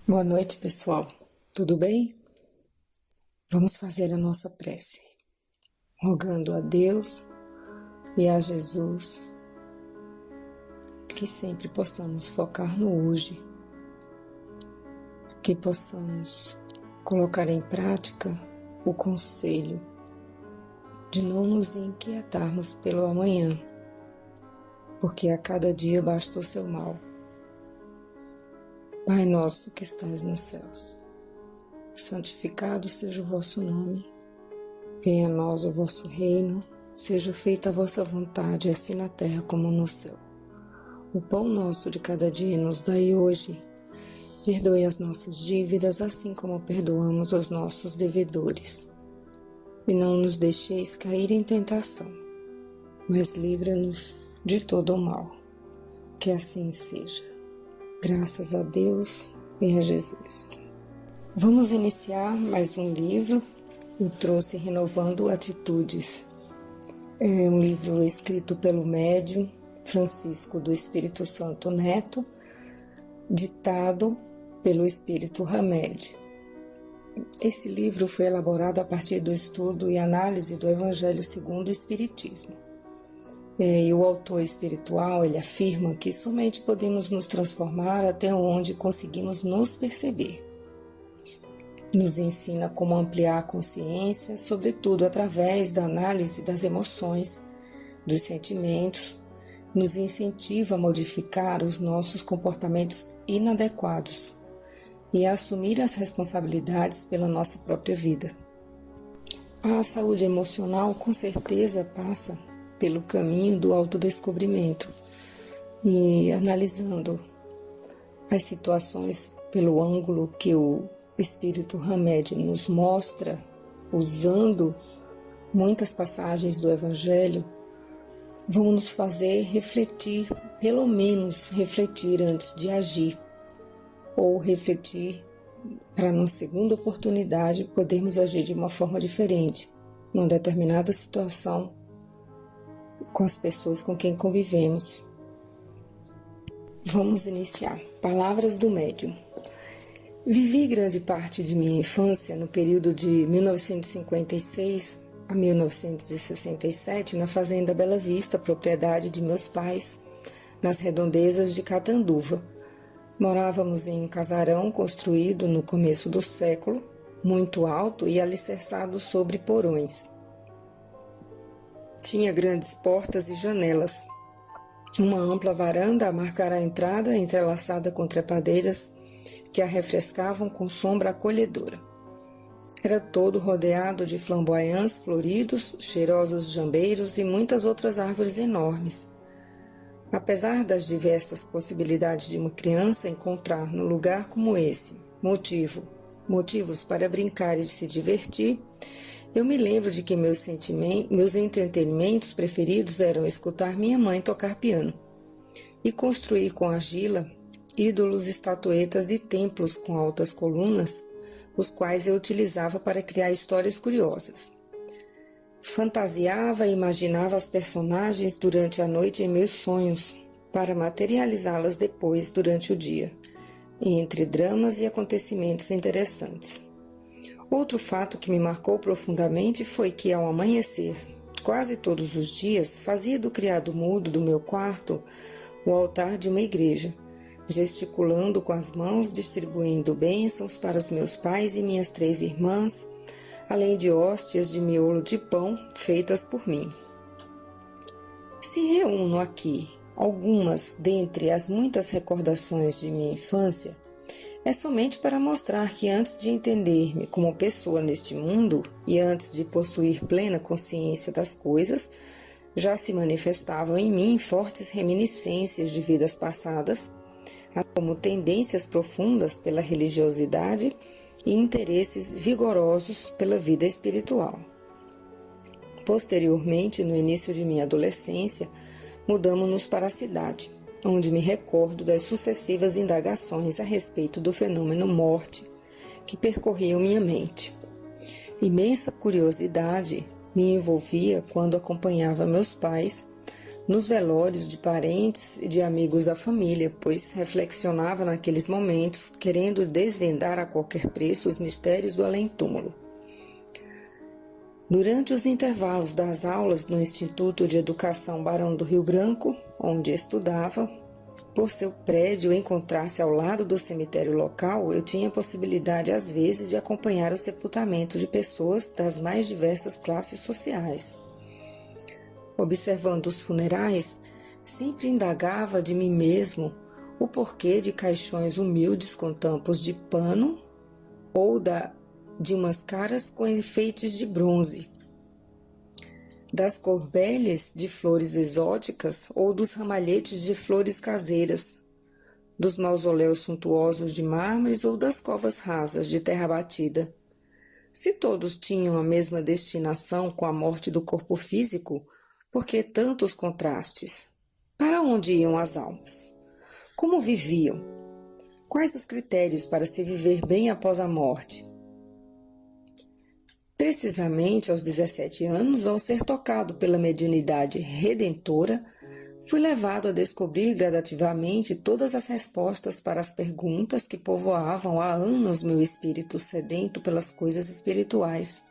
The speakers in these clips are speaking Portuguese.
Boa noite, pessoal. Tudo bem? Vamos fazer a nossa prece, rogando a Deus e a Jesus que sempre possamos focar no hoje, que possamos colocar em prática o conselho de não nos inquietarmos pelo amanhã, porque a cada dia basta o seu mal. Pai nosso que estás nos céus, santificado seja o vosso nome, venha a nós o vosso reino, seja feita a vossa vontade, assim na terra como no céu. O pão nosso de cada dia nos dai hoje, perdoe as nossas dívidas, assim como perdoamos os nossos devedores. E não nos deixeis cair em tentação, mas livra-nos de todo o mal. Que assim seja. Graças a Deus e a Jesus. Vamos iniciar mais um livro. Eu trouxe Renovando Atitudes. É um livro escrito pelo médium Francisco do Espírito Santo Neto, ditado pelo Espírito Hamed. Esse livro foi elaborado a partir do estudo e análise do Evangelho segundo o Espiritismo. E o autor espiritual, ele afirma que somente podemos nos transformar até onde conseguimos nos perceber. Nos ensina como ampliar a consciência, sobretudo através da análise das emoções, dos sentimentos, nos incentiva a modificar os nossos comportamentos inadequados e a assumir as responsabilidades pela nossa própria vida. A saúde emocional, com certeza, passa pelo caminho do autodescobrimento e analisando as situações pelo ângulo que o Espírito Hamed nos mostra, usando muitas passagens do Evangelho, vamos nos fazer refletir, pelo menos refletir antes de agir, ou refletir para, numa segunda oportunidade, podermos agir de uma forma diferente, numa determinada situação, com as pessoas com quem convivemos. Vamos iniciar. Palavras do médium. Vivi grande parte de minha infância no período de 1956 a 1967 na fazenda Bela Vista, propriedade de meus pais, nas redondezas de Catanduva. Morávamos em um casarão construído no começo do século, muito alto e alicerçado sobre porões. Tinha grandes portas e janelas, uma ampla varanda a marcar a entrada, entrelaçada com trepadeiras que a refrescavam com sombra acolhedora. Era todo rodeado de flamboyants floridos, cheirosos jambeiros e muitas outras árvores enormes. Apesar das diversas possibilidades de uma criança encontrar no lugar como esse motivos para brincar e de se divertir, eu me lembro de que meus entretenimentos preferidos eram escutar minha mãe tocar piano e construir com argila ídolos, estatuetas e templos com altas colunas, os quais eu utilizava para criar histórias curiosas. Fantasiava e imaginava as personagens durante a noite em meus sonhos, para materializá-las depois durante o dia, entre dramas e acontecimentos interessantes. Outro fato que me marcou profundamente foi que, ao amanhecer, quase todos os dias, fazia do criado mudo do meu quarto o altar de uma igreja, gesticulando com as mãos, distribuindo bênçãos para os meus pais e minhas 3 irmãs, além de hóstias de miolo de pão feitas por mim. Se reúno aqui algumas dentre as muitas recordações de minha infância, é somente para mostrar que antes de entender-me como pessoa neste mundo e antes de possuir plena consciência das coisas, já se manifestavam em mim fortes reminiscências de vidas passadas, como tendências profundas pela religiosidade e interesses vigorosos pela vida espiritual. Posteriormente, no início de minha adolescência, mudamo-nos para a cidade, onde me recordo das sucessivas indagações a respeito do fenômeno morte que percorriam minha mente. Imensa curiosidade me envolvia quando acompanhava meus pais nos velórios de parentes e de amigos da família, pois reflexionava naqueles momentos, querendo desvendar a qualquer preço os mistérios do além-túmulo. Durante os intervalos das aulas no Instituto de Educação Barão do Rio Branco, onde estudava, por seu prédio encontrar-se ao lado do cemitério local, eu tinha a possibilidade, às vezes, de acompanhar o sepultamento de pessoas das mais diversas classes sociais. Observando os funerais, sempre indagava de mim mesmo o porquê de caixões humildes com tampos de pano ou de umas caras com enfeites de bronze, das corbelhas de flores exóticas ou dos ramalhetes de flores caseiras, dos mausoléus suntuosos de mármores ou das covas rasas de terra batida. Se todos tinham a mesma destinação com a morte do corpo físico, por que tantos contrastes? Para onde iam as almas? Como viviam? Quais os critérios para se viver bem após a morte? Precisamente aos 17 anos, ao ser tocado pela mediunidade redentora, fui levado a descobrir gradativamente todas as respostas para as perguntas que povoavam há anos meu espírito sedento pelas coisas espirituais.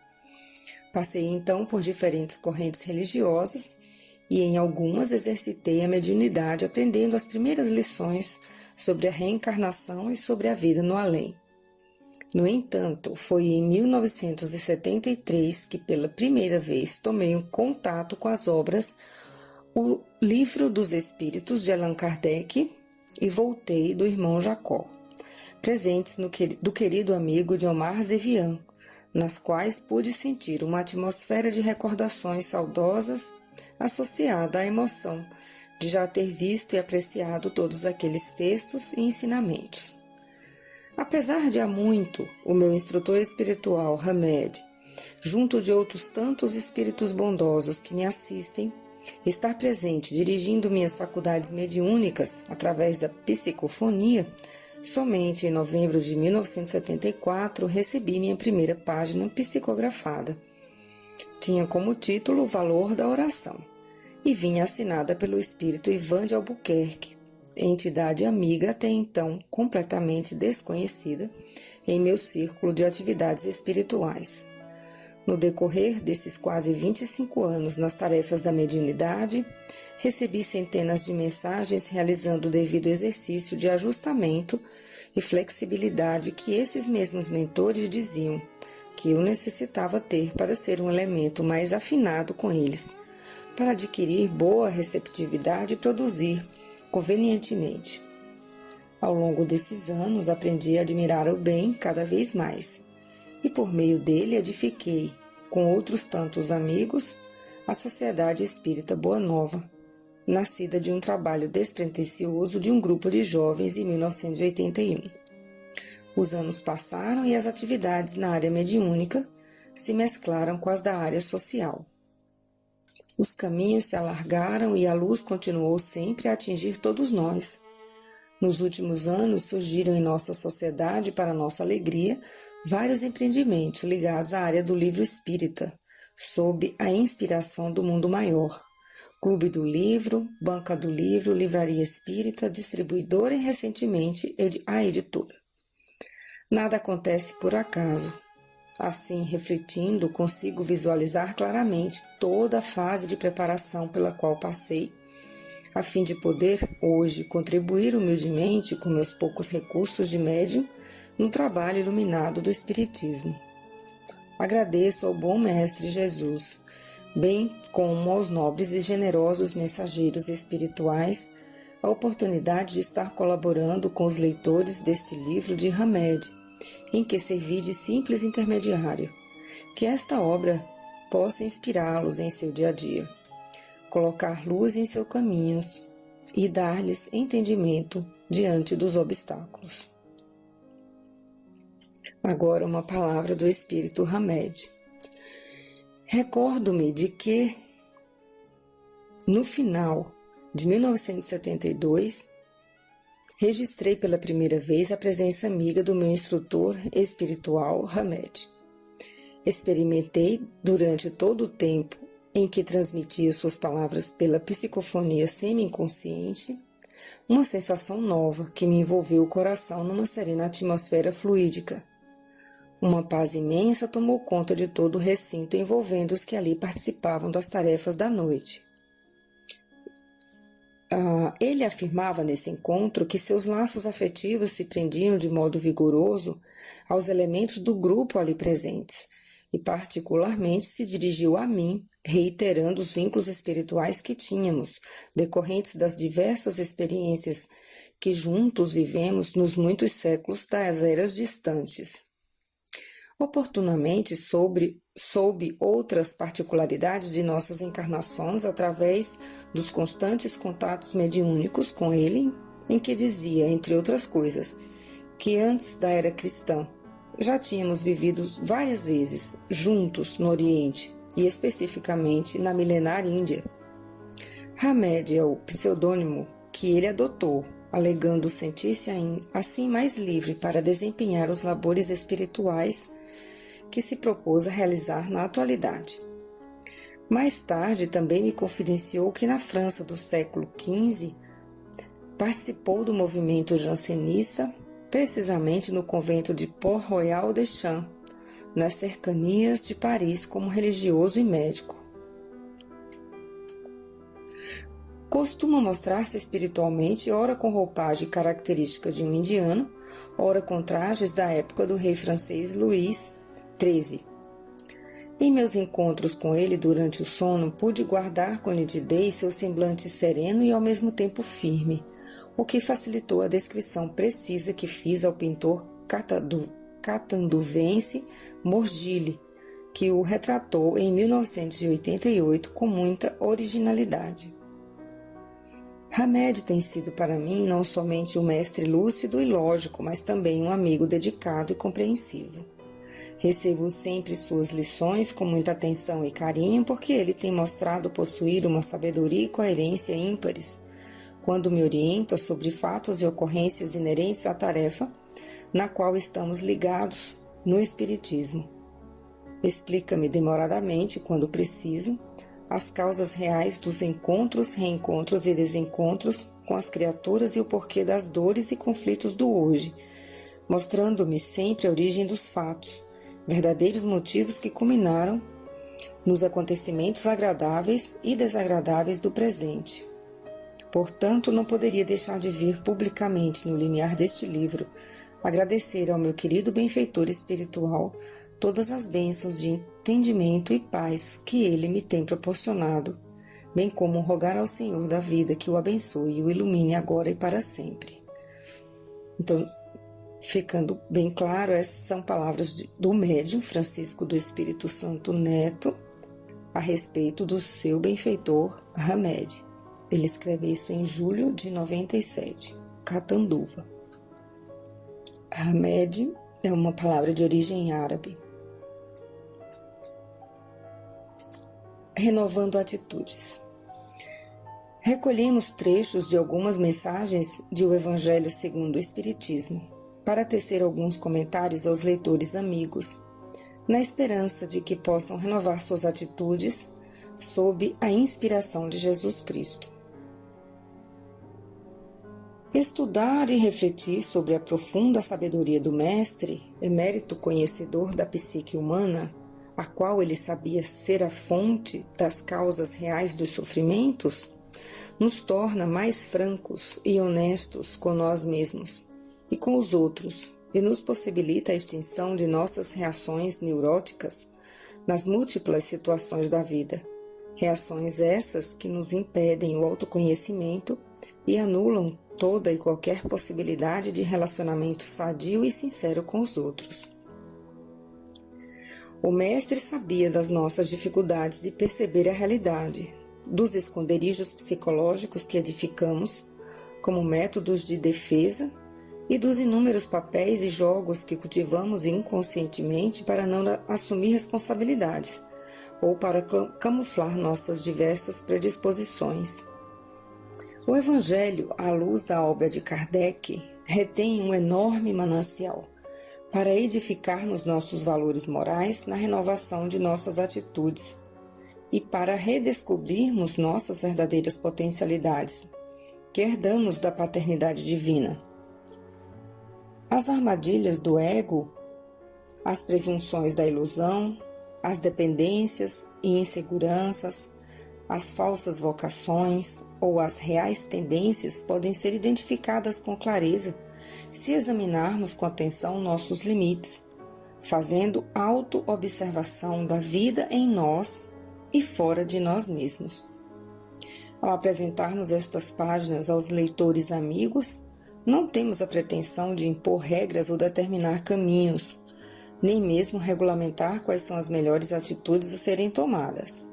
Passei então por diferentes correntes religiosas e em algumas exercitei a mediunidade, aprendendo as primeiras lições sobre a reencarnação e sobre a vida no além. No entanto, foi em 1973 que pela primeira vez tomei um contato com as obras O Livro dos Espíritos de Allan Kardec e Voltei do irmão Jacó, presentes do querido amigo de Omar Zevian, nas quais pude sentir uma atmosfera de recordações saudosas associada à emoção de já ter visto e apreciado todos aqueles textos e ensinamentos. Apesar de há muito o meu instrutor espiritual, Hamed, junto de outros tantos espíritos bondosos que me assistem, estar presente dirigindo minhas faculdades mediúnicas através da psicofonia, somente em novembro de 1974 recebi minha primeira página psicografada. Tinha como título O Valor da Oração e vinha assinada pelo espírito Ivan de Albuquerque, entidade amiga até então completamente desconhecida em meu círculo de atividades espirituais. No decorrer desses quase 25 anos nas tarefas da mediunidade, recebi centenas de mensagens realizando o devido exercício de ajustamento e flexibilidade que esses mesmos mentores diziam que eu necessitava ter para ser um elemento mais afinado com eles, para adquirir boa receptividade e produzir convenientemente. Ao longo desses anos, aprendi a admirar o bem cada vez mais, e por meio dele edifiquei, com outros tantos amigos, a Sociedade Espírita Boa Nova, nascida de um trabalho despretensioso de um grupo de jovens em 1981. Os anos passaram e as atividades na área mediúnica se mesclaram com as da área social. Os caminhos se alargaram e a luz continuou sempre a atingir todos nós. Nos últimos anos surgiram em nossa sociedade, para nossa alegria, vários empreendimentos ligados à área do livro espírita, sob a inspiração do mundo maior. Clube do Livro, Banca do Livro, Livraria Espírita, distribuidora e recentemente a editora. Nada acontece por acaso. Assim, refletindo, consigo visualizar claramente toda a fase de preparação pela qual passei, a fim de poder, hoje, contribuir humildemente com meus poucos recursos de médium no trabalho iluminado do Espiritismo. Agradeço ao bom Mestre Jesus, bem como aos nobres e generosos mensageiros espirituais, a oportunidade de estar colaborando com os leitores deste livro de Hamed, em que servi de simples intermediário, que esta obra possa inspirá-los em seu dia a dia, colocar luz em seus caminhos e dar-lhes entendimento diante dos obstáculos. Agora uma palavra do Espírito Hamed. Recordo-me de que, no final de 1972, registrei pela primeira vez a presença amiga do meu instrutor espiritual, Hamed. Experimentei durante todo o tempo em que transmitia suas palavras pela psicofonia semi-inconsciente, uma sensação nova que me envolveu o coração numa serena atmosfera fluídica. Uma paz imensa tomou conta de todo o recinto envolvendo os que ali participavam das tarefas da noite. Ele afirmava nesse encontro que seus laços afetivos se prendiam de modo vigoroso aos elementos do grupo ali presentes, e particularmente se dirigiu a mim, reiterando os vínculos espirituais que tínhamos, decorrentes das diversas experiências que juntos vivemos nos muitos séculos das eras distantes. Oportunamente soube outras particularidades de nossas encarnações através dos constantes contatos mediúnicos com ele, em que dizia, entre outras coisas, que antes da era cristã já tínhamos vivido várias vezes juntos no Oriente e especificamente na milenar Índia. Hamed é o pseudônimo que ele adotou, alegando sentir-se assim mais livre para desempenhar os labores espirituais que se propôs a realizar na atualidade. Mais tarde, também me confidenciou que na França do século XV participou do movimento jansenista, precisamente no convento de Port-Royal des Champs, nas cercanias de Paris, como religioso e médico. Costuma mostrar-se espiritualmente, ora com roupagem característica de um indiano, ora com trajes da época do rei francês Luís XIII. Em meus encontros com ele durante o sono, pude guardar com nitidez seu semblante sereno e ao mesmo tempo firme, o que facilitou a descrição precisa que fiz ao pintor catanduvense Morgille, que o retratou em 1988 com muita originalidade. Hamed tem sido para mim não somente um mestre lúcido e lógico, mas também um amigo dedicado e compreensivo. Recebo sempre suas lições com muita atenção e carinho, porque ele tem mostrado possuir uma sabedoria e coerência ímpares, quando me orienta sobre fatos e ocorrências inerentes à tarefa na qual estamos ligados no Espiritismo. Explica-me demoradamente, quando preciso, as causas reais dos encontros, reencontros e desencontros com as criaturas e o porquê das dores e conflitos do hoje, mostrando-me sempre a origem dos fatos, verdadeiros motivos que culminaram nos acontecimentos agradáveis e desagradáveis do presente. Portanto, não poderia deixar de vir publicamente no limiar deste livro agradecer ao meu querido benfeitor espiritual todas as bênçãos de entendimento e paz que ele me tem proporcionado, bem como rogar ao Senhor da vida que o abençoe e o ilumine agora e para sempre. Então, ficando bem claro, essas são palavras do médium Francisco do Espírito Santo Neto a respeito do seu benfeitor Hamed. Ele escreve isso em julho de 97, Catanduva. Hamed é uma palavra de origem árabe. Renovando atitudes. Recolhemos trechos de algumas mensagens de O Evangelho segundo o Espiritismo, para tecer alguns comentários aos leitores amigos, na esperança de que possam renovar suas atitudes sob a inspiração de Jesus Cristo. Estudar e refletir sobre a profunda sabedoria do Mestre, emérito conhecedor da psique humana, a qual ele sabia ser a fonte das causas reais dos sofrimentos, nos torna mais francos e honestos com nós mesmos e com os outros, e nos possibilita a extinção de nossas reações neuróticas nas múltiplas situações da vida. Reações essas que nos impedem o autoconhecimento e anulam toda e qualquer possibilidade de relacionamento sadio e sincero com os outros. O Mestre sabia das nossas dificuldades de perceber a realidade, dos esconderijos psicológicos que edificamos como métodos de defesa e dos inúmeros papéis e jogos que cultivamos inconscientemente para não assumir responsabilidades ou para camuflar nossas diversas predisposições. O Evangelho, à luz da obra de Kardec, retém um enorme manancial para edificarmos nossos valores morais na renovação de nossas atitudes e para redescobrirmos nossas verdadeiras potencialidades, que herdamos da paternidade divina. As armadilhas do ego, as presunções da ilusão, as dependências e inseguranças, as falsas vocações ou as reais tendências podem ser identificadas com clareza se examinarmos com atenção nossos limites, fazendo auto-observação da vida em nós e fora de nós mesmos. Ao apresentarmos estas páginas aos leitores amigos, não temos a pretensão de impor regras ou determinar caminhos, nem mesmo regulamentar quais são as melhores atitudes a serem tomadas.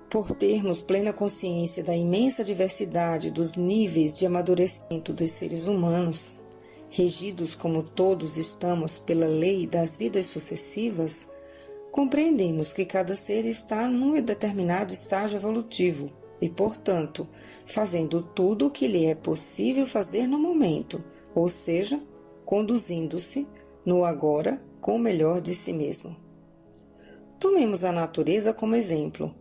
Por termos plena consciência da imensa diversidade dos níveis de amadurecimento dos seres humanos, regidos como todos estamos pela lei das vidas sucessivas, compreendemos que cada ser está num determinado estágio evolutivo e, portanto, fazendo tudo o que lhe é possível fazer no momento, ou seja, conduzindo-se no agora com o melhor de si mesmo. Tomemos a natureza como exemplo.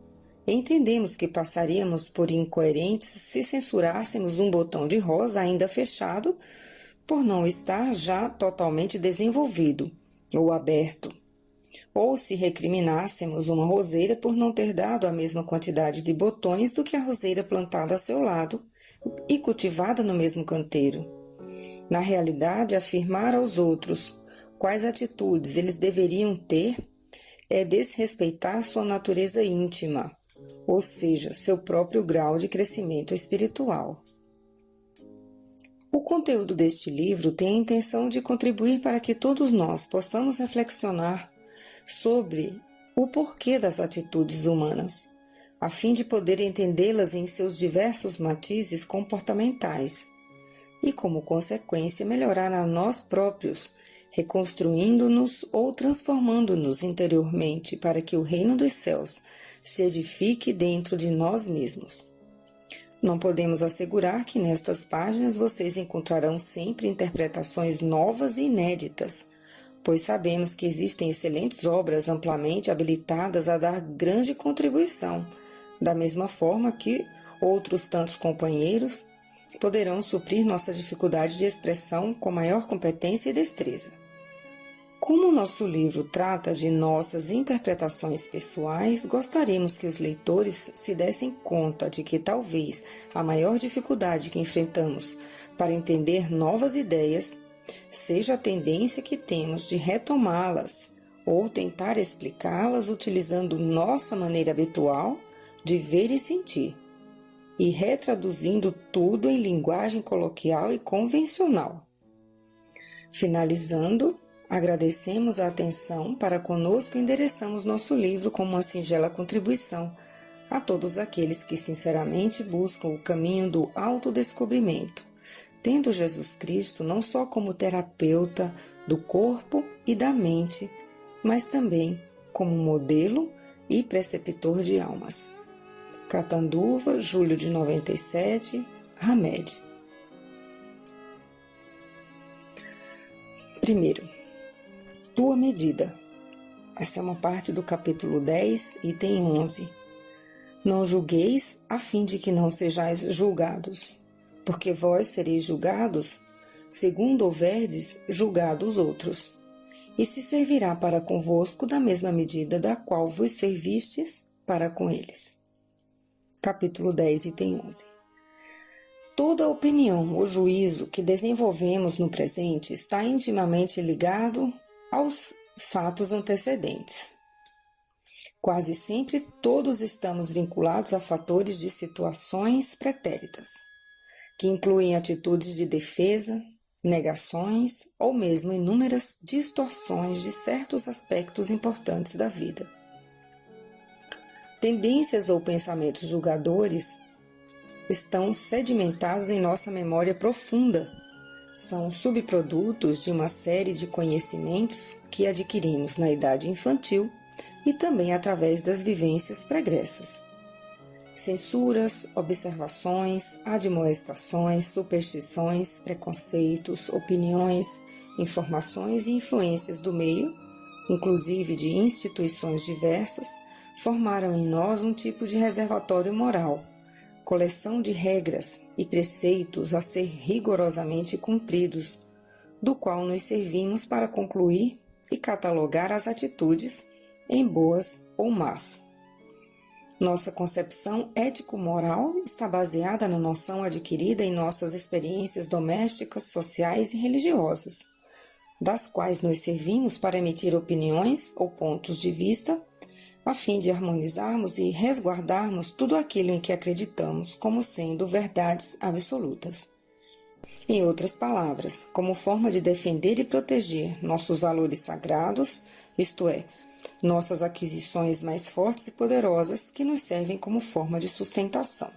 Entendemos que passaríamos por incoerentes se censurássemos um botão de rosa ainda fechado por não estar já totalmente desenvolvido ou aberto, ou se recriminássemos uma roseira por não ter dado a mesma quantidade de botões do que a roseira plantada a seu lado e cultivada no mesmo canteiro. Na realidade, afirmar aos outros quais atitudes eles deveriam ter é desrespeitar sua natureza íntima, ou seja, seu próprio grau de crescimento espiritual. O conteúdo deste livro tem a intenção de contribuir para que todos nós possamos reflexionar sobre o porquê das atitudes humanas, a fim de poder entendê-las em seus diversos matizes comportamentais e, como consequência, melhorar a nós próprios, reconstruindo-nos ou transformando-nos interiormente para que o reino dos céus se edifique dentro de nós mesmos. Não podemos assegurar que nestas páginas vocês encontrarão sempre interpretações novas e inéditas, pois sabemos que existem excelentes obras amplamente habilitadas a dar grande contribuição, da mesma forma que outros tantos companheiros poderão suprir nossa dificuldade de expressão com maior competência e destreza. Como o nosso livro trata de nossas interpretações pessoais, gostaríamos que os leitores se dessem conta de que talvez a maior dificuldade que enfrentamos para entender novas ideias seja a tendência que temos de retomá-las ou tentar explicá-las utilizando nossa maneira habitual de ver e sentir, e retraduzindo tudo em linguagem coloquial e convencional. Finalizando, agradecemos a atenção para conosco e endereçamos nosso livro como uma singela contribuição a todos aqueles que sinceramente buscam o caminho do autodescobrimento, tendo Jesus Cristo não só como terapeuta do corpo e da mente, mas também como modelo e preceptor de almas. Catanduva, julho de 97, Hamed. Primeiro, tua medida. Essa é uma parte do capítulo 10, item 11. Não julgueis a fim de que não sejais julgados, porque vós sereis julgados segundo houverdes julgado os outros, e se servirá para convosco da mesma medida da qual vos servistes para com eles. Capítulo 10, item 11. Toda opinião ou juízo que desenvolvemos no presente está intimamente ligado aos fatos antecedentes. Quase sempre todos estamos vinculados a fatores de situações pretéritas, que incluem atitudes de defesa, negações ou mesmo inúmeras distorções de certos aspectos importantes da vida. Tendências ou pensamentos julgadores estão sedimentados em nossa memória profunda. São subprodutos de uma série de conhecimentos que adquirimos na idade infantil e também através das vivências pregressas. Censuras, observações, admoestações, superstições, preconceitos, opiniões, informações e influências do meio, inclusive de instituições diversas, formaram em nós um tipo de reservatório moral, coleção de regras e preceitos a ser rigorosamente cumpridos, do qual nos servimos para concluir e catalogar as atitudes em boas ou más. Nossa concepção ético-moral está baseada na noção adquirida em nossas experiências domésticas, sociais e religiosas, das quais nos servimos para emitir opiniões ou pontos de vista, a fim de harmonizarmos e resguardarmos tudo aquilo em que acreditamos como sendo verdades absolutas. Em outras palavras, como forma de defender e proteger nossos valores sagrados, isto é, nossas aquisições mais fortes e poderosas que nos servem como forma de sustentação.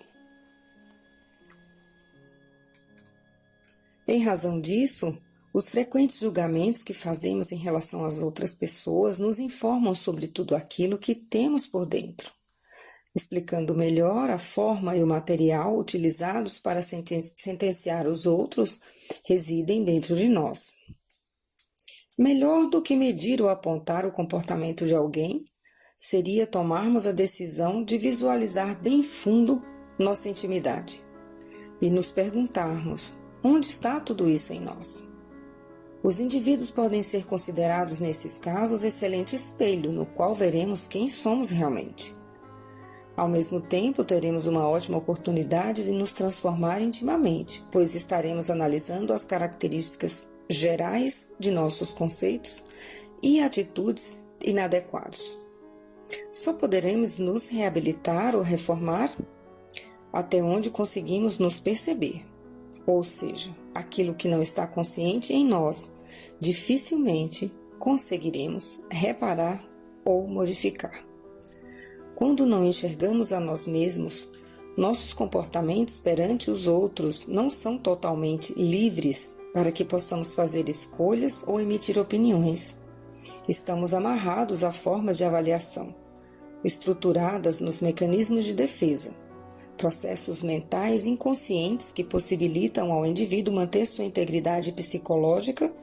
Em razão disso, os frequentes julgamentos que fazemos em relação às outras pessoas nos informam sobre tudo aquilo que temos por dentro, explicando melhor a forma e o material utilizados para sentenciar os outros residem dentro de nós. Melhor do que medir ou apontar o comportamento de alguém, seria tomarmos a decisão de visualizar bem fundo nossa intimidade e nos perguntarmos: onde está tudo isso em nós? Os indivíduos podem ser considerados, nesses casos, excelente espelho no qual veremos quem somos realmente. Ao mesmo tempo, teremos uma ótima oportunidade de nos transformar intimamente, pois estaremos analisando as características gerais de nossos conceitos e atitudes inadequados. Só poderemos nos reabilitar ou reformar até onde conseguimos nos perceber, ou seja, aquilo que não está consciente em nós, dificilmente conseguiremos reparar ou modificar. Quando não enxergamos a nós mesmos, nossos comportamentos perante os outros não são totalmente livres para que possamos fazer escolhas ou emitir opiniões. Estamos amarrados a formas de avaliação, estruturadas nos mecanismos de defesa, processos mentais inconscientes que possibilitam ao indivíduo manter sua integridade psicológica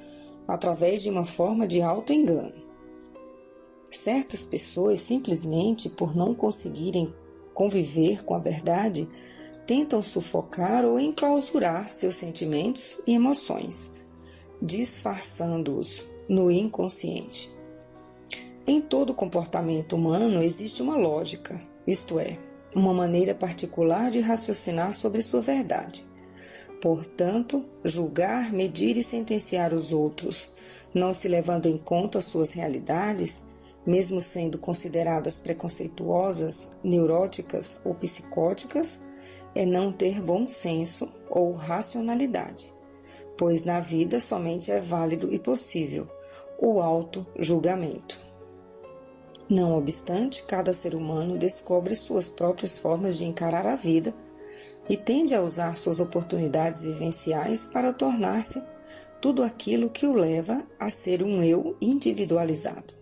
através de uma forma de auto-engano. Certas pessoas, simplesmente por não conseguirem conviver com a verdade, tentam sufocar ou enclausurar seus sentimentos e emoções, disfarçando-os no inconsciente. Em todo comportamento humano existe uma lógica, isto é, uma maneira particular de raciocinar sobre sua verdade. Portanto, julgar, medir e sentenciar os outros, não se levando em conta suas realidades, mesmo sendo consideradas preconceituosas, neuróticas ou psicóticas, é não ter bom senso ou racionalidade, pois na vida somente é válido e possível o auto-julgamento. Não obstante, cada ser humano descobre suas próprias formas de encarar a vida e tende a usar suas oportunidades vivenciais para tornar-se tudo aquilo que o leva a ser um eu individualizado.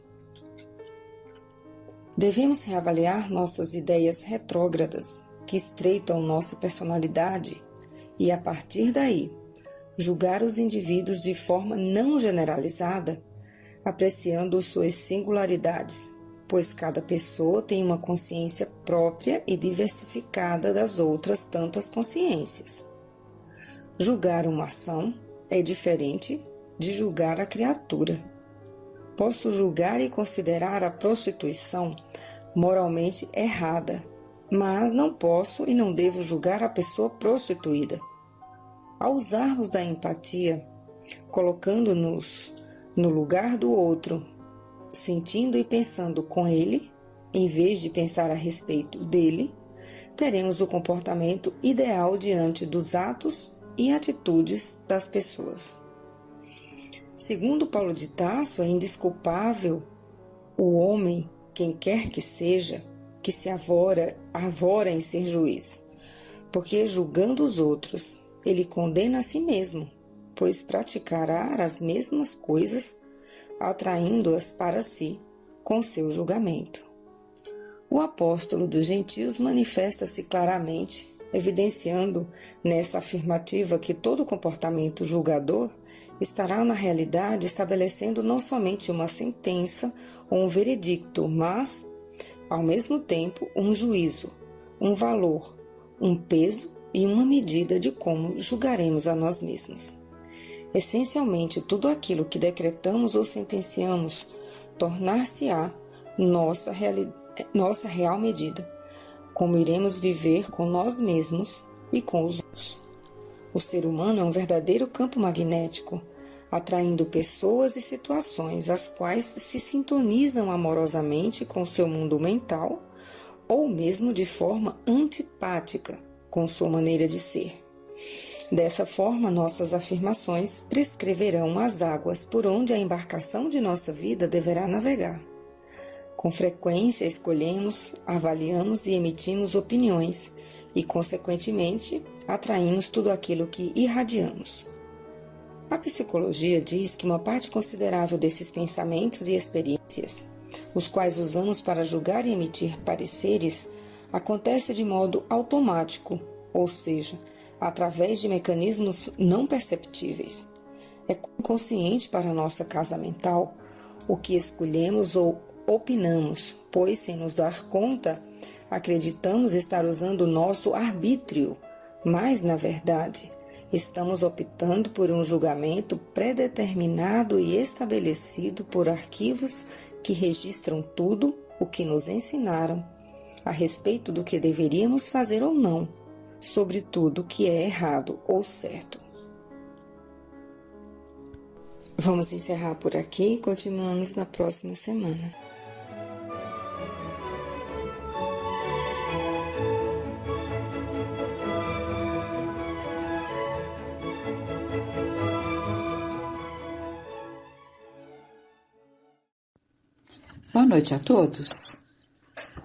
Devemos reavaliar nossas ideias retrógradas, que estreitam nossa personalidade, e, a partir daí, julgar os indivíduos de forma não generalizada, apreciando suas singularidades, pois cada pessoa tem uma consciência própria e diversificada das outras tantas consciências. Julgar uma ação é diferente de julgar a criatura. Posso julgar e considerar a prostituição moralmente errada, mas não posso e não devo julgar a pessoa prostituída. Ao usarmos da empatia, colocando-nos no lugar do outro, sentindo e pensando com ele, em vez de pensar a respeito dele, teremos o comportamento ideal diante dos atos e atitudes das pessoas. Segundo Paulo de Tarso, é indesculpável o homem, quem quer que seja, que se avora em ser juiz, porque julgando os outros, ele condena a si mesmo, pois praticará as mesmas coisas, atraindo-as para si com seu julgamento. O apóstolo dos gentios manifesta-se claramente, evidenciando nessa afirmativa que todo comportamento julgador estará na realidade estabelecendo não somente uma sentença ou um veredicto, mas ao mesmo tempo, um juízo, um valor, um peso e uma medida de como julgaremos a nós mesmos. Essencialmente, tudo aquilo que decretamos ou sentenciamos tornar-se-á nossa real medida, como iremos viver com nós mesmos e com os outros. O ser humano é um verdadeiro campo magnético, atraindo pessoas e situações as quais se sintonizam amorosamente com seu mundo mental ou mesmo de forma antipática com sua maneira de ser. Dessa forma, nossas afirmações prescreverão as águas por onde a embarcação de nossa vida deverá navegar. Com frequência, escolhemos, avaliamos e emitimos opiniões e, consequentemente, atraímos tudo aquilo que irradiamos. A psicologia diz que uma parte considerável desses pensamentos e experiências, os quais usamos para julgar e emitir pareceres, acontece de modo automático, ou seja, através de mecanismos não perceptíveis. É consciente para a nossa casa mental o que escolhemos ou opinamos, pois, sem nos dar conta, acreditamos estar usando o nosso arbítrio, mas, na verdade, estamos optando por um julgamento predeterminado e estabelecido por arquivos que registram tudo o que nos ensinaram a respeito do que deveríamos fazer ou não, sobre tudo o que é errado ou certo. Vamos encerrar por aqui e continuamos na próxima semana. Boa noite a todos.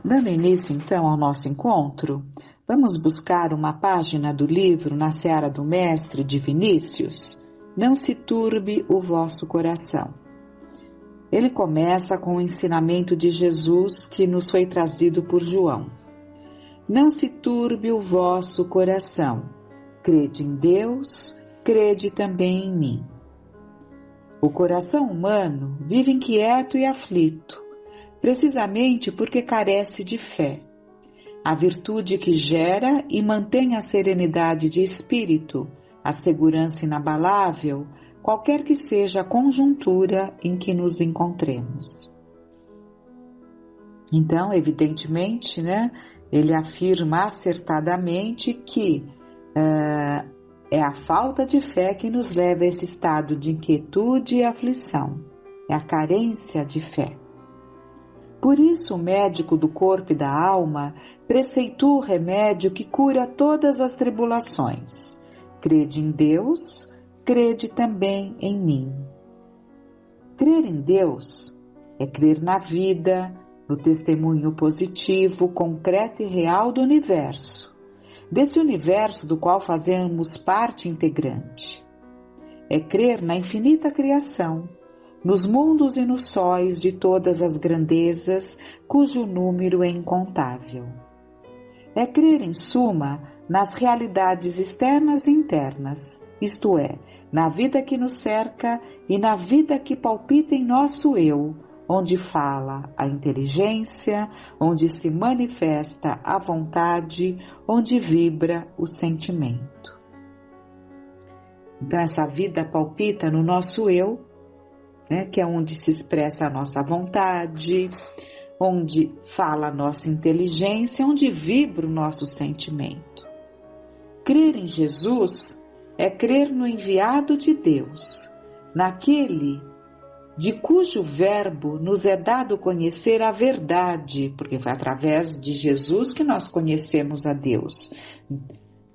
Dando início então ao nosso encontro, vamos buscar uma página do livro Na Seara do Mestre de Vinícius, Não se turbe o vosso coração. Ele começa com o ensinamento de Jesus que nos foi trazido por João. Não se turbe o vosso coração, crede em Deus, crede também em mim. O coração humano vive inquieto e aflito, precisamente porque carece de fé, a virtude que gera e mantém a serenidade de espírito, a segurança inabalável, qualquer que seja a conjuntura em que nos encontremos. Então, evidentemente, ele afirma acertadamente que é a falta de fé que nos leva a esse estado de inquietude e aflição, é a carência de fé. Por isso, o médico do corpo e da alma preceitua o remédio que cura todas as tribulações. Crede em Deus, crede também em mim. Crer em Deus é crer na vida, no testemunho positivo, concreto e real do universo, desse universo do qual fazemos parte integrante. É crer na infinita criação, nos mundos e nos sóis de todas as grandezas, cujo número é incontável. É crer, em suma, nas realidades externas e internas, isto é, na vida que nos cerca e na vida que palpita em nosso eu, onde fala a inteligência, onde se manifesta a vontade, onde vibra o sentimento. Então, essa vida palpita no nosso eu, que é onde se expressa a nossa vontade, onde fala a nossa inteligência, onde vibra o nosso sentimento. Crer em Jesus é crer no enviado de Deus, naquele de cujo verbo nos é dado conhecer a verdade, porque foi através de Jesus que nós conhecemos a Deus.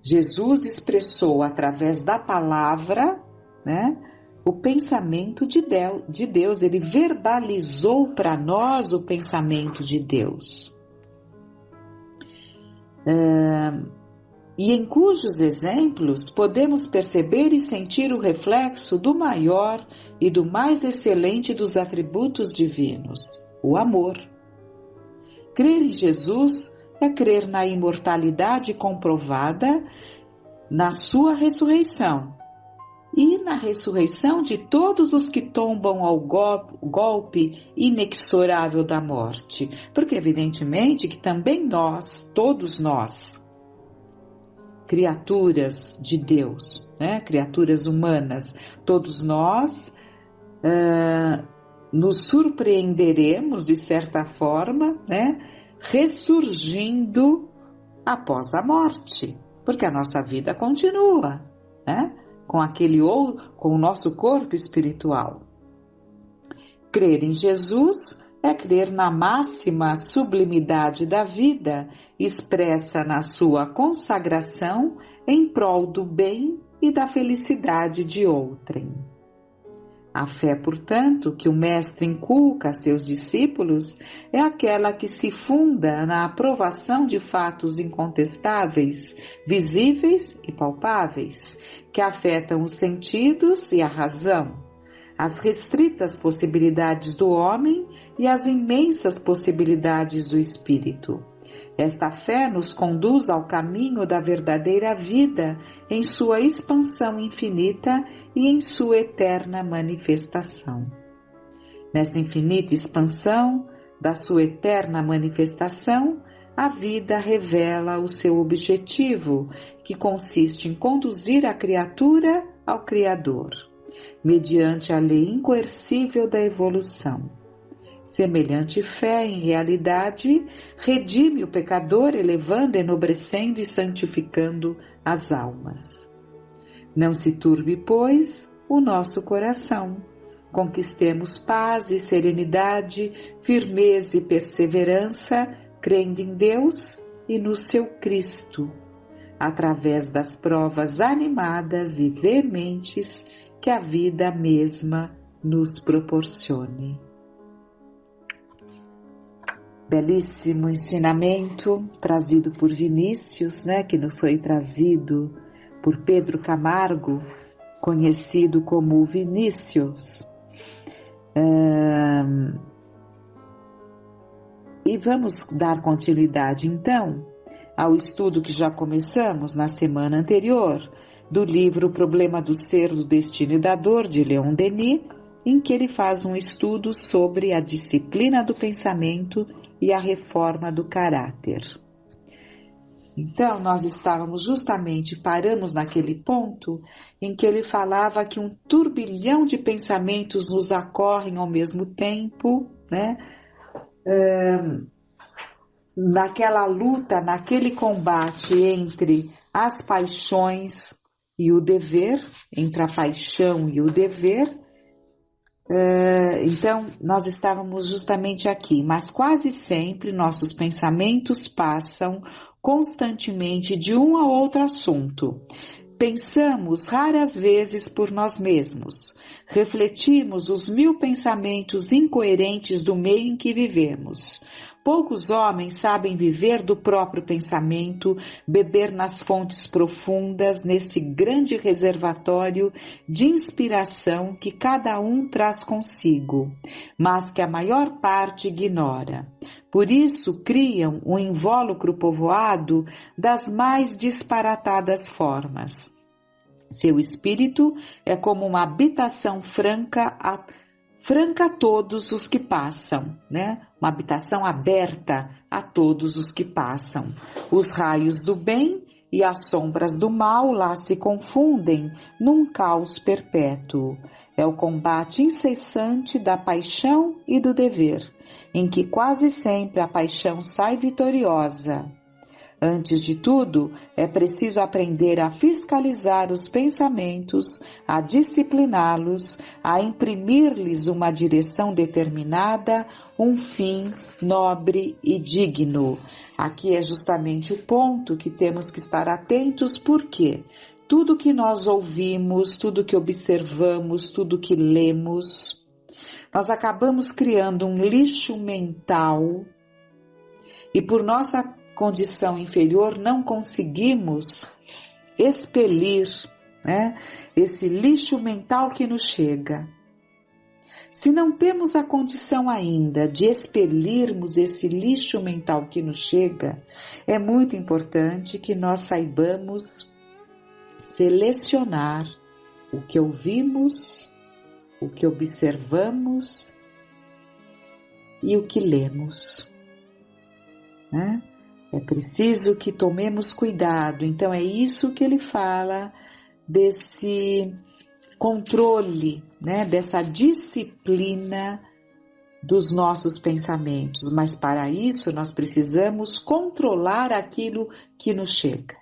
Jesus expressou através da palavra, o pensamento de Deus, ele verbalizou para nós o pensamento de Deus. E em cujos exemplos podemos perceber e sentir o reflexo do maior e do mais excelente dos atributos divinos, o amor. Crer em Jesus é crer na imortalidade comprovada na sua ressurreição e na ressurreição de todos os que tombam ao golpe inexorável da morte. Porque evidentemente que também nós, todos nós, criaturas de Deus, né? Criaturas humanas, todos nós nos surpreenderemos de certa forma, né? Ressurgindo após a morte, porque a nossa vida continua, né? Com o nosso corpo espiritual. Crer em Jesus é crer na máxima sublimidade da vida, expressa na sua consagração em prol do bem e da felicidade de outrem. A fé, portanto, que o Mestre inculca a seus discípulos é aquela que se funda na aprovação de fatos incontestáveis, visíveis e palpáveis, que afetam os sentidos e a razão, as restritas possibilidades do homem e as imensas possibilidades do espírito. Esta fé nos conduz ao caminho da verdadeira vida em sua expansão infinita e em sua eterna manifestação. Nessa infinita expansão da sua eterna manifestação, a vida revela o seu objetivo, que consiste em conduzir a criatura ao Criador, mediante a lei incoercível da evolução. Semelhante fé, em realidade, redime o pecador, elevando, enobrecendo e santificando as almas. Não se turbe, pois, o nosso coração. Conquistemos paz e serenidade, firmeza e perseverança, crendo em Deus e no seu Cristo, através das provas animadas e veementes que a vida mesma nos proporcione. Belíssimo ensinamento trazido por Vinícius, né, que nos foi trazido por Pedro Camargo, conhecido como Vinícius. E vamos dar continuidade, então, ao estudo que já começamos na semana anterior, do livro O Problema do Ser, do Destino e da Dor, de Leon Denis, em que ele faz um estudo sobre a disciplina do pensamento e a reforma do caráter. Então, nós paramos naquele ponto em que ele falava que um turbilhão de pensamentos nos ocorrem ao mesmo tempo, né? Naquela luta, naquele combate entre as paixões e o dever, entre a paixão e o dever. Então, nós estávamos justamente aqui, mas quase sempre nossos pensamentos passam constantemente de um a outro assunto. Pensamos raras vezes por nós mesmos, refletimos os 1000 pensamentos incoerentes do meio em que vivemos. Poucos homens sabem viver do próprio pensamento, beber nas fontes profundas, nesse grande reservatório de inspiração que cada um traz consigo, mas que a maior parte ignora. Por isso criam um invólucro povoado das mais disparatadas formas. Seu espírito é como uma habitação franca a todos os que passam, né? Uma habitação aberta a todos os que passam. Os raios do bem e as sombras do mal lá se confundem num caos perpétuo. É o combate incessante da paixão e do dever, em que quase sempre a paixão sai vitoriosa. Antes de tudo, é preciso aprender a fiscalizar os pensamentos, a discipliná-los, a imprimir-lhes uma direção determinada, um fim nobre e digno. Aqui é justamente o ponto que temos que estar atentos, porque tudo que nós ouvimos, tudo que observamos, tudo que lemos, nós acabamos criando um lixo mental e por nossa condição inferior não conseguimos expelir, né, esse lixo mental que nos chega. Se não temos a condição ainda de expelirmos esse lixo mental que nos chega, é muito importante que nós saibamos selecionar o que ouvimos, o que observamos e o que lemos, né? É preciso que tomemos cuidado. Então é isso que ele fala desse controle, né? Dessa disciplina dos nossos pensamentos. Mas para isso nós precisamos controlar aquilo que nos chega.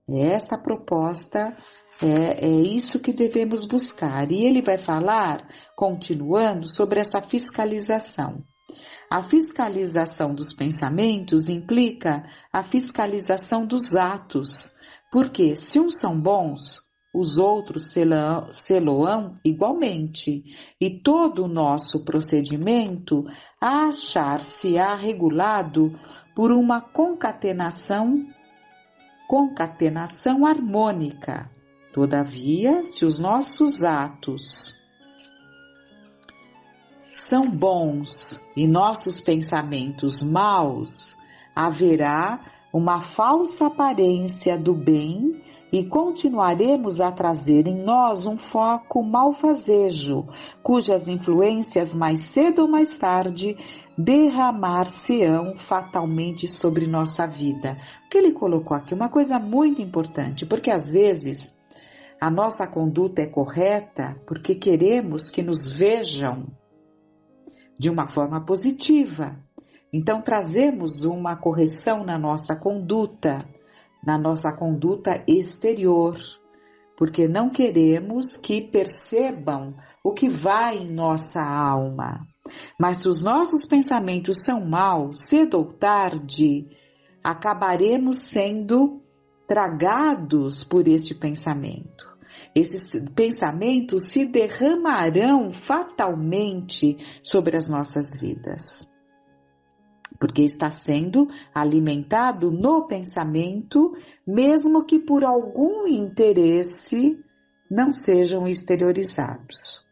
Essa proposta é isso que devemos buscar. E ele vai falar, continuando, sobre essa fiscalização. A fiscalização dos pensamentos implica a fiscalização dos atos, porque se uns são bons, os outros sê-lo-ão igualmente, e todo o nosso procedimento achar-se-á regulado por uma concatenação harmônica. Todavia, se os nossos atos são bons e nossos pensamentos maus, haverá uma falsa aparência do bem e continuaremos a trazer em nós um foco malfazejo, cujas influências mais cedo ou mais tarde derramar-se-ão fatalmente sobre nossa vida. O que ele colocou aqui? Uma coisa muito importante, porque às vezes a nossa conduta é correta porque queremos que nos vejam de uma forma positiva. Então trazemos uma correção na nossa conduta exterior, porque não queremos que percebam o que vai em nossa alma. Mas se os nossos pensamentos são maus, cedo ou tarde, acabaremos sendo tragados por este pensamento. Esses pensamentos se derramarão fatalmente sobre as nossas vidas, porque está sendo alimentado no pensamento, mesmo que por algum interesse não sejam exteriorizados.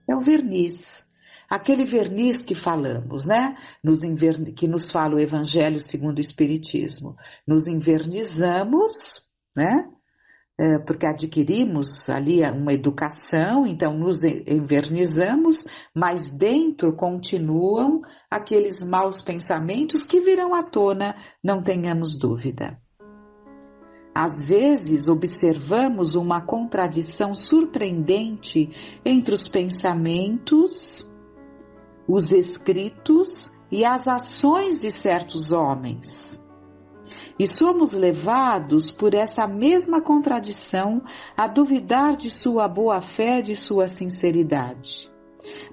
É o verniz, aquele verniz que falamos, né? Que nos fala o Evangelho segundo o Espiritismo. Nos invernizamos, né? Porque adquirimos ali uma educação, então nos envernizamos, mas dentro continuam aqueles maus pensamentos que virão à tona, não tenhamos dúvida. Às vezes observamos uma contradição surpreendente entre os pensamentos, os escritos e as ações de certos homens. E somos levados por essa mesma contradição a duvidar de sua boa-fé, de sua sinceridade.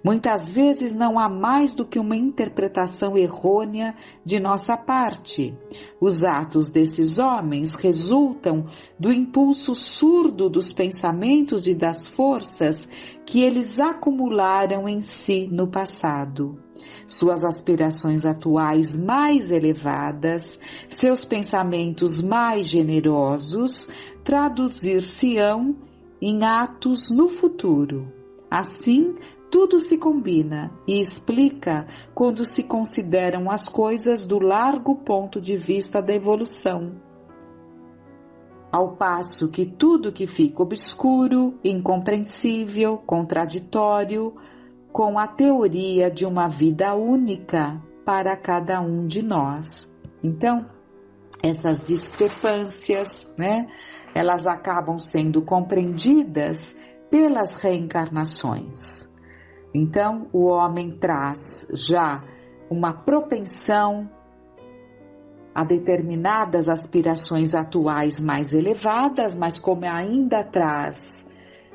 Muitas vezes não há mais do que uma interpretação errônea de nossa parte. Os atos desses homens resultam do impulso surdo dos pensamentos e das forças que eles acumularam em si no passado. Suas aspirações atuais mais elevadas, seus pensamentos mais generosos, traduzir-se-ão em atos no futuro. Assim, tudo se combina e explica quando se consideram as coisas do largo ponto de vista da evolução. Ao passo que tudo que fica obscuro, incompreensível, contraditório, com a teoria de uma vida única para cada um de nós. Então, essas discrepâncias, né, elas acabam sendo compreendidas pelas reencarnações. Então, o homem traz já uma propensão a determinadas aspirações atuais mais elevadas, mas como ainda traz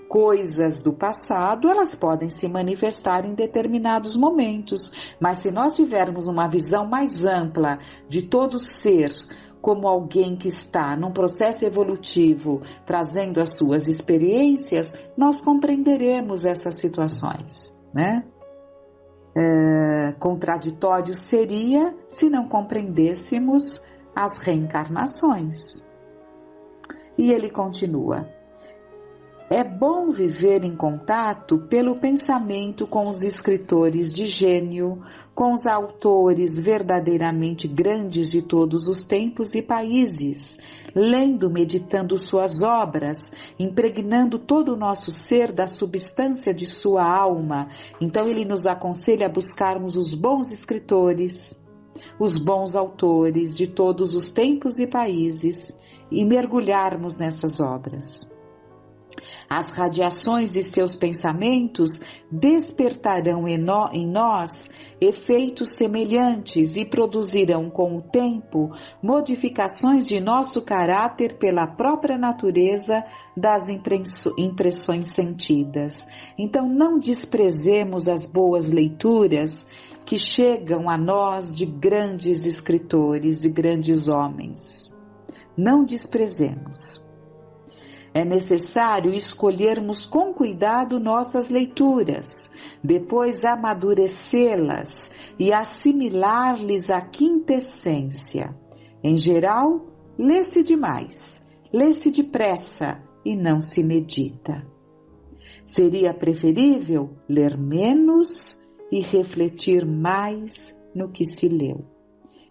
coisas do passado, elas podem se manifestar em determinados momentos. Mas se nós tivermos uma visão mais ampla de todo ser, como alguém que está num processo evolutivo, trazendo as suas experiências, nós compreenderemos essas situações, né? Contraditório seria se não compreendêssemos as reencarnações. E ele continua: é bom viver em contato pelo pensamento com os escritores de gênio, com os autores verdadeiramente grandes de todos os tempos e países, lendo, meditando suas obras, impregnando todo o nosso ser da substância de sua alma. Então ele nos aconselha a buscarmos os bons escritores, os bons autores de todos os tempos e países e mergulharmos nessas obras. As radiações de seus pensamentos despertarão em nós efeitos semelhantes e produzirão com o tempo modificações de nosso caráter pela própria natureza das impressões sentidas. Então não desprezemos as boas leituras que chegam a nós de grandes escritores e grandes homens. Não desprezemos. É necessário escolhermos com cuidado nossas leituras, depois amadurecê-las e assimilar-lhes a quintessência. Em geral, lê-se demais, lê-se depressa e não se medita. Seria preferível ler menos e refletir mais no que se leu.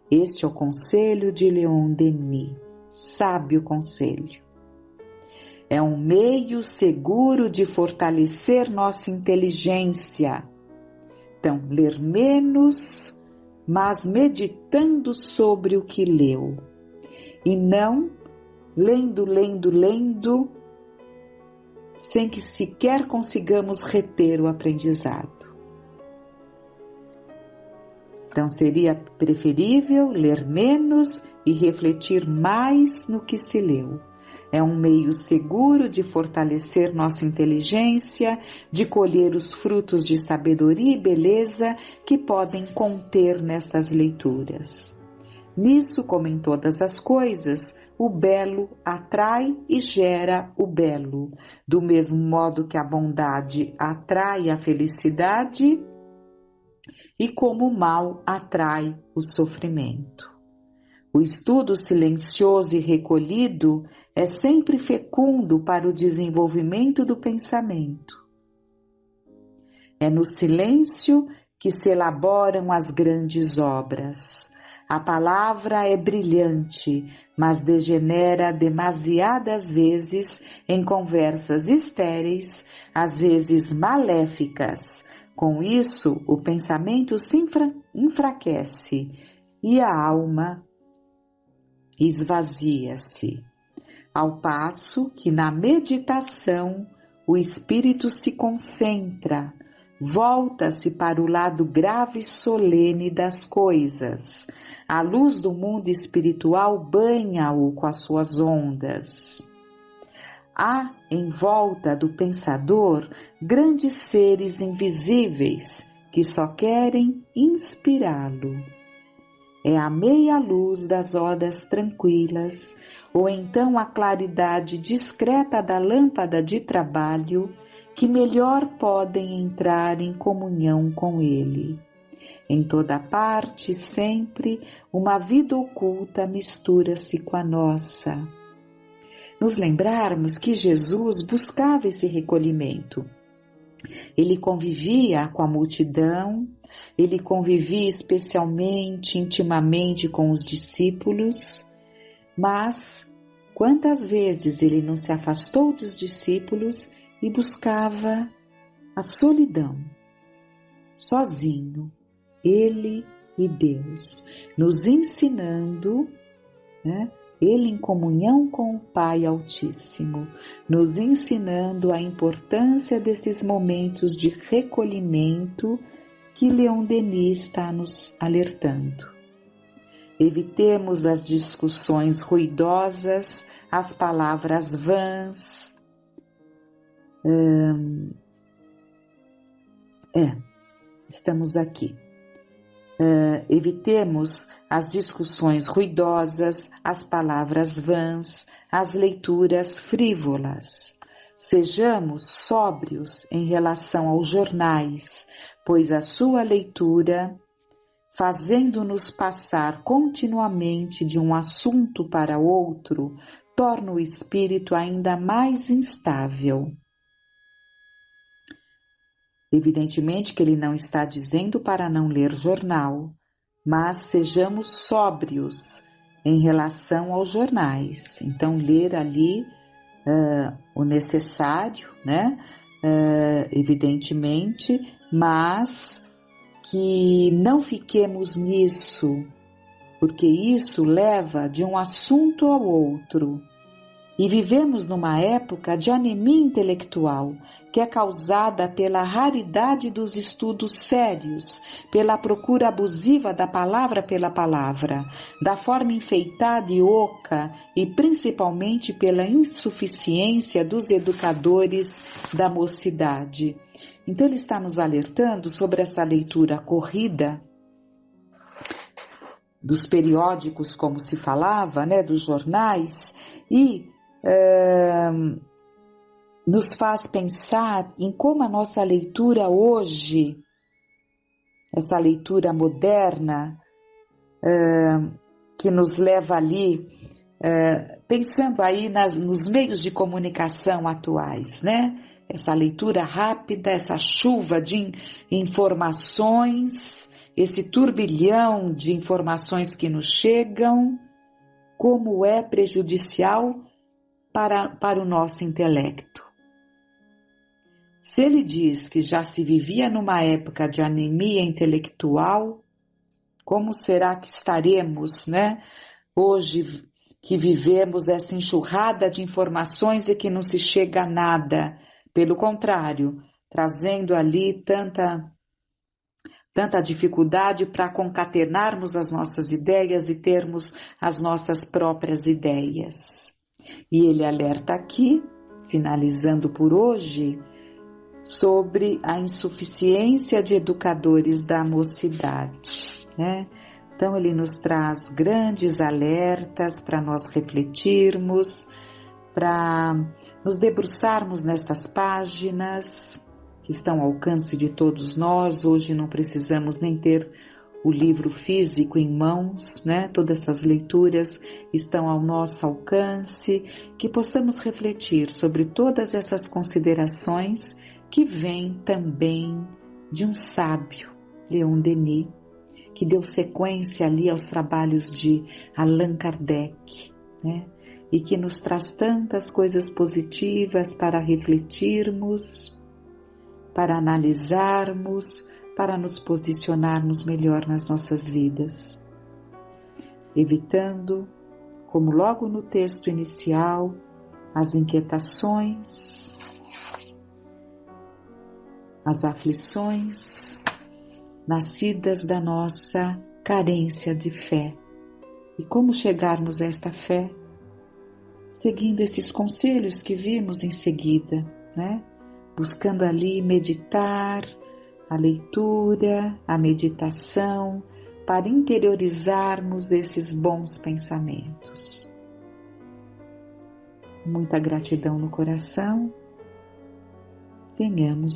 Este é o conselho de Leon Denis, sábio conselho. É um meio seguro de fortalecer nossa inteligência. Então, ler menos, mas meditando sobre o que leu. E não lendo, sem que sequer consigamos reter o aprendizado. Então, seria preferível ler menos e refletir mais no que se leu. É um meio seguro de fortalecer nossa inteligência, de colher os frutos de sabedoria e beleza que podem conter nestas leituras. Nisso, como em todas as coisas, o belo atrai e gera o belo, do mesmo modo que a bondade atrai a felicidade e como o mal atrai o sofrimento. O estudo silencioso e recolhido é sempre fecundo para o desenvolvimento do pensamento. É no silêncio que se elaboram as grandes obras. A palavra é brilhante, mas degenera demasiadas vezes em conversas estéreis, às vezes maléficas. Com isso, o pensamento se enfraquece e a alma esvazia-se, ao passo que na meditação o espírito se concentra, volta-se para o lado grave e solene das coisas. A luz do mundo espiritual banha-o com as suas ondas. Há em volta do pensador grandes seres invisíveis que só querem inspirá-lo. É a meia luz das horas tranquilas, ou então a claridade discreta da lâmpada de trabalho, que melhor podem entrar em comunhão com ele. Em toda parte, sempre, uma vida oculta mistura-se com a nossa. Nos lembrarmos que Jesus buscava esse recolhimento. Ele convivia com a multidão, ele convivia especialmente, intimamente com os discípulos, mas quantas vezes ele não se afastou dos discípulos e buscava a solidão, sozinho, ele e Deus, nos ensinando, né? Ele em comunhão com o Pai Altíssimo, nos ensinando a importância desses momentos de recolhimento que Leon Denis está nos alertando. Evitemos as discussões ruidosas, as palavras vãs. Estamos aqui. Evitemos as discussões ruidosas, as palavras vãs, as leituras frívolas. Sejamos sóbrios em relação aos jornais, pois a sua leitura, fazendo-nos passar continuamente de um assunto para outro, torna o espírito ainda mais instável. Evidentemente que ele não está dizendo para não ler jornal, mas sejamos sóbrios em relação aos jornais. Então, ler ali o necessário, né? Evidentemente, mas que não fiquemos nisso, porque isso leva de um assunto ao outro. E vivemos numa época de anemia intelectual, que é causada pela raridade dos estudos sérios, pela procura abusiva da palavra pela palavra, da forma enfeitada e oca e principalmente pela insuficiência dos educadores da mocidade. Então ele está nos alertando sobre essa leitura corrida dos periódicos, como se falava, né, dos jornais, e nos faz pensar em como a nossa leitura hoje, essa leitura moderna, que nos leva ali, pensando aí nos meios de comunicação atuais, né? Essa leitura rápida, essa chuva de informações, esse turbilhão de informações que nos chegam, como é prejudicial para o nosso intelecto. Se ele diz que já se vivia numa época de anemia intelectual, como será que estaremos, né? Hoje que vivemos essa enxurrada de informações e que não se chega a nada, pelo contrário, trazendo ali tanta dificuldade para concatenarmos as nossas ideias e termos as nossas próprias ideias. E ele alerta aqui, finalizando por hoje, sobre a insuficiência de educadores da mocidade, né? Então ele nos traz grandes alertas para nós refletirmos, para nos debruçarmos nestas páginas que estão ao alcance de todos nós. Hoje não precisamos nem ter o livro físico em mãos, né? Todas essas leituras estão ao nosso alcance, que possamos refletir sobre todas essas considerações que vêm também de um sábio, Leon Denis, que deu sequência ali aos trabalhos de Allan Kardec, né? E que nos traz tantas coisas positivas para refletirmos, para analisarmos, para nos posicionarmos melhor nas nossas vidas, evitando, como logo no texto inicial, as inquietações, as aflições nascidas da nossa carência de fé. E como chegarmos a esta fé? Seguindo esses conselhos que vimos em seguida, né? Buscando ali meditar, a leitura, a meditação, para interiorizarmos esses bons pensamentos. Muita gratidão no coração. Tenhamos